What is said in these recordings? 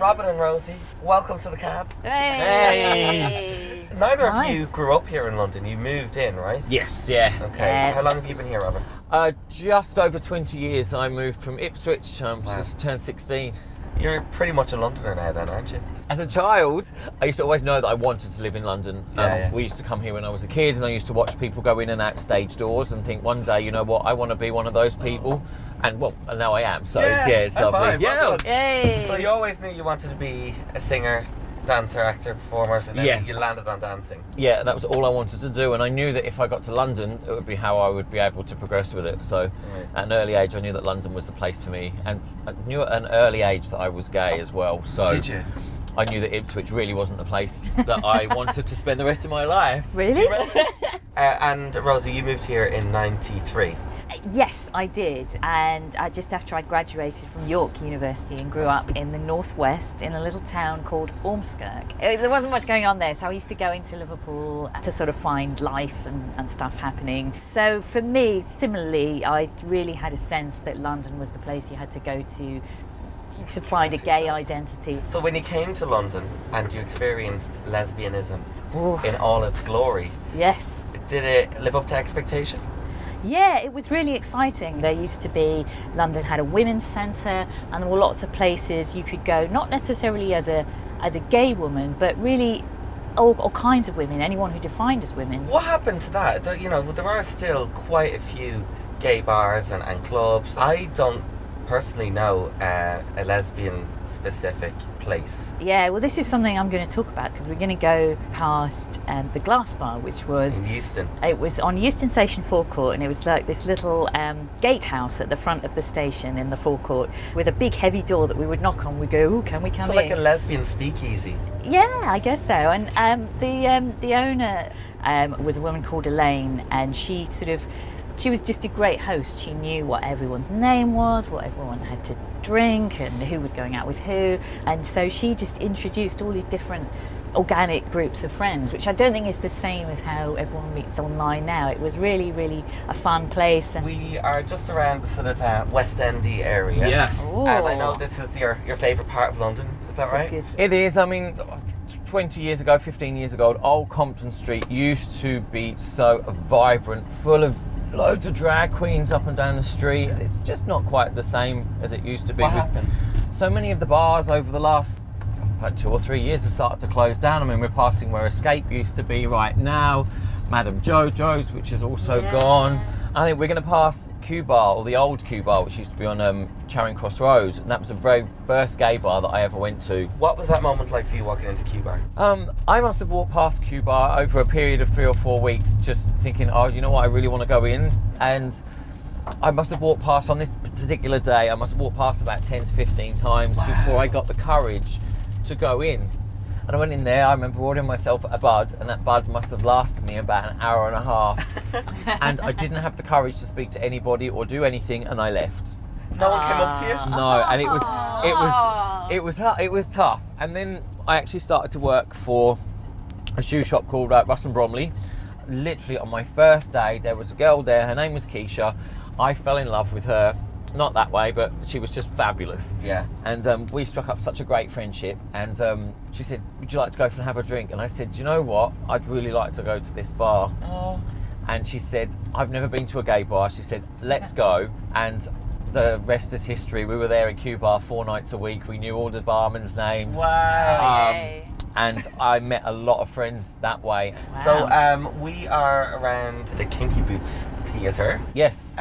Robin and Rosie, welcome to the cab. Hey! Neither of you grew up here in London. You moved in, right? Yes, yeah. Okay. Yeah. How long have you been here, Robin? Just over 20 years. I moved from Ipswich, just turned 16. You're pretty much a Londoner now then, aren't you? As a child, I used to always know that I wanted to live in London. Yeah. We used to come here when I was a kid, and I used to watch people go in and out stage doors and think, one day, you know what, I want to be one of those people. And now I am. So it's high lovely. five, well done. Yay! So you always knew you wanted to be a singer, dancer, actor, performer, and then you landed on dancing. Yeah, that was all I wanted to do, and I knew that if I got to London, it would be how I would be able to progress with it. So at an early age, I knew that London was the place for me, and I knew at an early age that I was gay as well. So Did you? I knew that Ipswich really wasn't the place that I wanted to spend the rest of my life. Really? And Rosie, you moved here in '93. Yes, I did. And just after I graduated from York University and grew up in the northwest in a little town called Ormskirk. There wasn't much going on there, so I used to go into Liverpool to sort of find life and stuff happening. So for me, similarly, I really had a sense that London was the place you had to go to find a gay identity. So when you came to London and you experienced lesbianism Ooh. in all its glory, Yes. did it live up to expectation? Yeah, it was really exciting. There used to be, London had a women's centre, and there were lots of places you could go, not necessarily as a gay woman, but really all kinds of women, anyone who defined as women. What happened to that? There are still quite a few gay bars and clubs. I don't personally know a lesbian specific place. Yeah, well, this is something I'm going to talk about because we're going to go past the Glass Bar, which was In Euston. It was on Euston Station forecourt, and it was like this little gatehouse at the front of the station in the forecourt with a big heavy door that we would knock on. We go, "Ooh, can we come So in?" like a lesbian speakeasy. Yeah, I guess so. And the owner was a woman called Elaine, and she was just a great host. She knew what everyone's name was, what everyone had to drink, and who was going out with who. And so she just introduced all these different organic groups of friends, which I don't think is the same as how everyone meets online now. It was really, really a fun place. And We are just around the sort of West Endy area. Yes. And I know this is your favourite part of London, is that right? It is. I mean, 20 years ago, 15 years ago, old Compton Street used to be so vibrant, full of loads of drag queens up and down the street. It's just not quite the same as it used to be. What happened? So many of the bars over the last about 2 or 3 years have started to close down. I mean, we're passing where Escape used to be right now, Madame Jojo's, which is also gone. I think we're going to pass Q Bar, or the old Q Bar, which used to be on Charing Cross Road, and that was the very first gay bar that I ever went to. What was that moment like for you walking into Q Bar? I must have walked past Q Bar over a period of 3 or 4 weeks, just thinking, oh, you know what, I really want to go in. And I must have walked past, on this particular day, I must have walked past about 10 to 15 times before I got the courage to go in. And I went in there, I remember ordering myself a bud, and that bud must have lasted me about an hour and a half. And I didn't have the courage to speak to anybody or do anything, and I left. No one came up to you? No, and it was tough. And then I actually started to work for a shoe shop called Russ and Bromley. Literally on my first day, there was a girl there, her name was Keisha. I fell in love with her. Not that way, but she was just fabulous. Yeah. And we struck up such a great friendship. And she said, would you like to go for and have a drink? And I said, do you know what? I'd really like to go to this bar. Oh. And she said, I've never been to a gay bar. She said, let's go. And the rest is history. We were there in Q Bar 4 nights a week. We knew all the barmen's names. Wow. And I met a lot of friends that way. Wow. So we are around the Kinky Boots Theatre. Yes.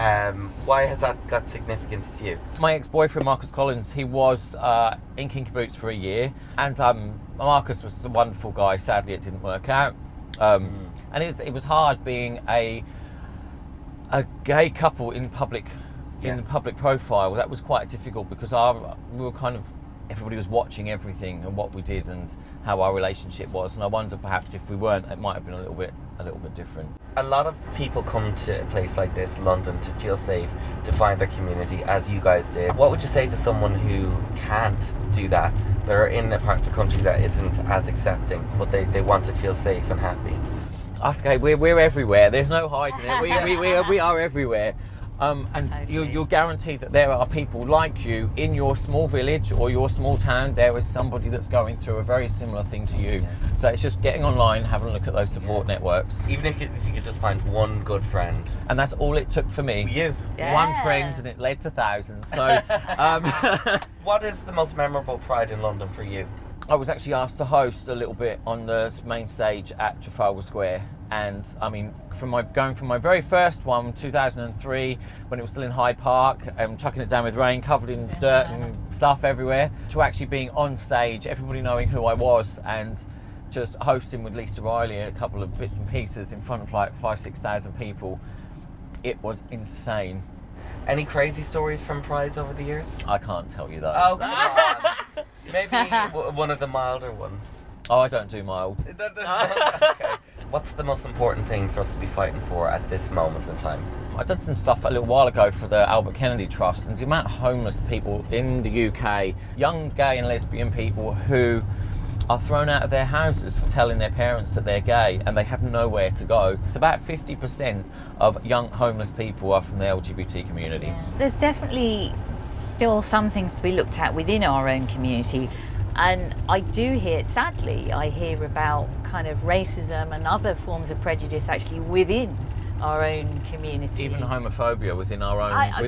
Why has that got significance to you? My ex-boyfriend Marcus Collins, he was in Kinky Boots for a year, and Marcus was a wonderful guy. Sadly, it didn't work out, and it was hard being a gay couple in public profile. That was quite difficult because we were kind of, everybody was watching everything and what we did and how our relationship was, and I wonder perhaps if we weren't, it might have been a little bit different. A lot of people come to a place like this, London, to feel safe, to find their community, as you guys did. What would you say to someone who can't do that? They're in a part of the country that isn't as accepting, but they want to feel safe and happy. Us gay, we're everywhere. There's no hiding it. We are everywhere. And Totally. you're guaranteed that there are people like you in your small village or your small town. There is somebody that's going through a very similar thing to you. Yeah. So it's just getting online, having a look at those support networks. Even if you could just find one good friend. And that's all it took for me. You. Yeah. One friend, and it led to thousands. So What is the most memorable Pride in London for you? I was actually asked to host a little bit on the main stage at Trafalgar Square. And I mean, going from my very first one, 2003, when it was still in Hyde Park, chucking it down with rain, covered in dirt and stuff everywhere, to actually being on stage, everybody knowing who I was, and just hosting with Lisa Riley a couple of bits and pieces in front of like 5,000-6,000 people. It was insane. Any crazy stories from Prides over the years? I can't tell you those. Oh, come on. Maybe one of the milder ones. Oh, I don't do mild. Okay. What's the most important thing for us to be fighting for at this moment in time? I did some stuff a little while ago for the Albert Kennedy Trust, and the amount of homeless people in the UK, young gay and lesbian people who are thrown out of their houses for telling their parents that they're gay and they have nowhere to go. It's about 50% of young homeless people are from the LGBT community. Yeah. There's definitely still some things to be looked at within our own community. And I do hear, sadly, I hear about kind of racism and other forms of prejudice actually within our own community. Even homophobia within our own, I know.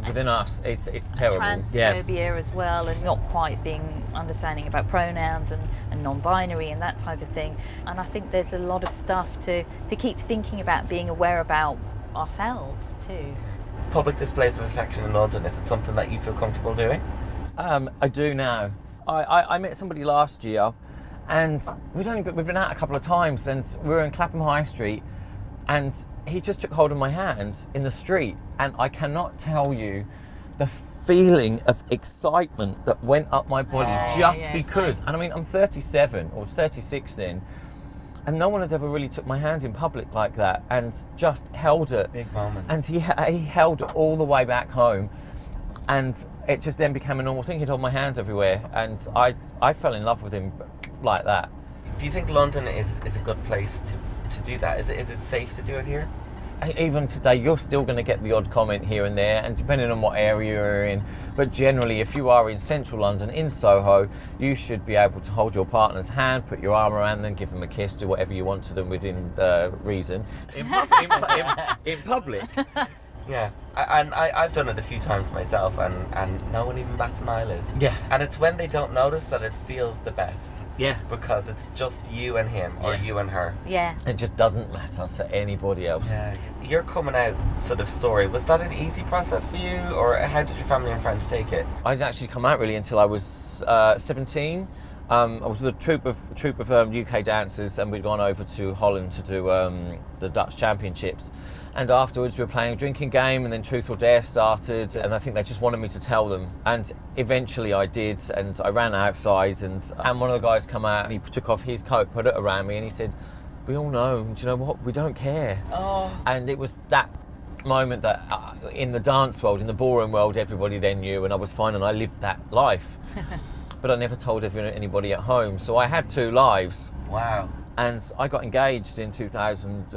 within us, it's terrible. Transphobia as well, and not quite being understanding about pronouns and non-binary and that type of thing. And I think there's a lot of stuff to keep thinking about, being aware about ourselves too. Public displays of affection in London, is it something that you feel comfortable doing? I do now. I met somebody last year, and we've been out a couple of times, and we were in Clapham High Street, and he just took hold of my hand in the street, and I cannot tell you the feeling of excitement that went up my body because, and I mean, I'm 37 or 36 then, and no one had ever really took my hand in public like that, and just held it. Big moment. And he held it all the way back home. And it just then became a normal thing. He'd hold my hand everywhere, and I fell in love with him like that. Do you think London is a good place to do that? Is it safe to do it here? Even today, you're still going to get the odd comment here and there, and depending on what area you're in. But generally, if you are in central London, in Soho, you should be able to hold your partner's hand, put your arm around them, give them a kiss, do whatever you want to them within reason. In public. Yeah, and I've done it a few times myself, and no one even bats an eyelid. Yeah. And it's when they don't notice that it feels the best. Yeah. Because it's just you and him, or you and her. Yeah. It just doesn't matter to anybody else. Yeah. Your coming out sort of story, was that an easy process for you, or how did your family and friends take it? I didn't actually come out really until I was 17. I was with a troupe of UK dancers, and we'd gone over to Holland to do the Dutch Championships. And afterwards we were playing a drinking game, and then Truth or Dare started, and I think they just wanted me to tell them. And eventually I did, and I ran outside, and one of the guys come out, and he took off his coat, put it around me, and he said, "We all know, do you know what, we don't care." Oh. And it was that moment that in the dance world, in the ballroom world, everybody then knew, and I was fine, and I lived that life. But I never told anybody at home, so I had two lives. Wow. And I got engaged in 2000,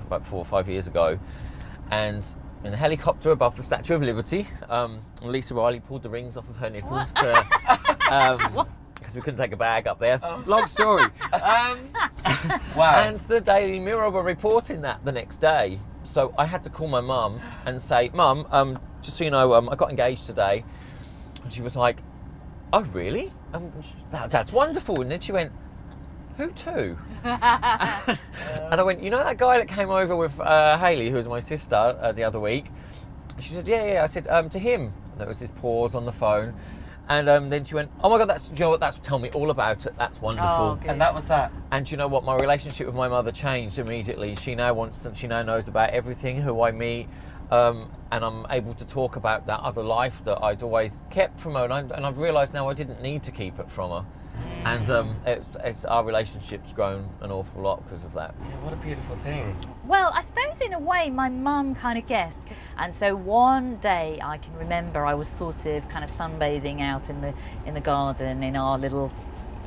about 4 or 5 years ago, and in a helicopter above the Statue of Liberty, Lisa Riley pulled the rings off of her nipples because we couldn't take a bag up there. Long story. Wow. And the Daily Mirror were reporting that the next day, so I had to call my mum and say, "Mum, just so you know, I got engaged today." And she was like, "Oh, really? That's wonderful." And then she went, "Who to?" And I went, "You know that guy that came over with Hayley, who was my sister, the other week?" She said, yeah. I said, "To him." And there was this pause on the phone. And then she went, "Oh my God, do you know what? Tell me all about it. That's wonderful." Oh, good. And that was that. And do you know what? My relationship with my mother changed immediately. She now knows about everything, who I meet. And I'm able to talk about that other life that I'd always kept from her, and I've realised now I didn't need to keep it from her. And it's our relationship's grown an awful lot because of that. Yeah, what a beautiful thing. Well, I suppose in a way my mum kind of guessed. And so one day I can remember I was sort of kind of sunbathing out in the garden in our little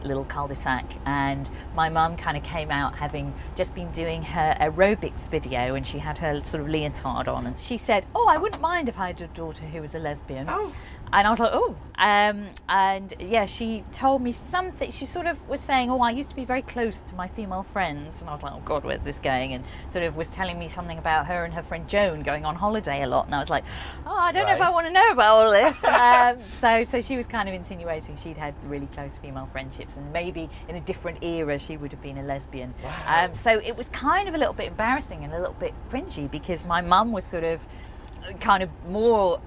little cul-de-sac, and my mum kind of came out having just been doing her aerobics video, and she had her sort of leotard on, and she said, "Oh, I wouldn't mind if I had a daughter who was a lesbian." Oh. And I was like, oh, and yeah, she told me something. She sort of was saying, oh, I used to be very close to my female friends. And I was like, oh God, where's this going? And sort of was telling me something about her and her friend Joan going on holiday a lot. And I was like, oh, I don't know if I want to know about all this. So she was kind of insinuating she'd had really close female friendships, and maybe in a different era she would have been a lesbian. Wow. So it was kind of a little bit embarrassing and a little bit cringy, because my mum was sort of kind of more...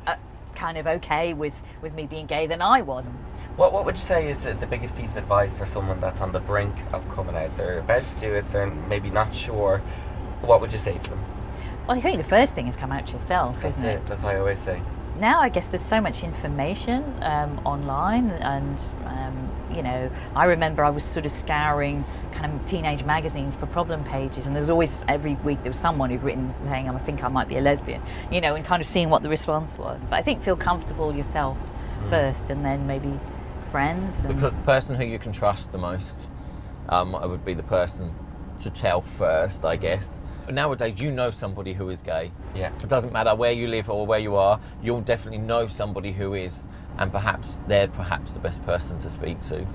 kind of okay with me being gay than I was. What would you say is the biggest piece of advice for someone that's on the brink of coming out? They're about to do it, they're maybe not sure. What would you say to them? Well, I think the first thing is come out to yourself, That's isn't it? That's what I always say. Now I guess there's so much information online, and you know, I remember I was sort of scouring kind of teenage magazines for problem pages, and there's always, every week there was someone who'd written saying, I think I might be a lesbian, you know, and kind of seeing what the response was. But I think feel comfortable yourself first, and then maybe friends. And The person who you can trust the most would be the person to tell first, I guess. Nowadays, you know somebody who is gay. Yeah. It doesn't matter where you live or where you are, you'll definitely know somebody who is, and perhaps they're the best person to speak to.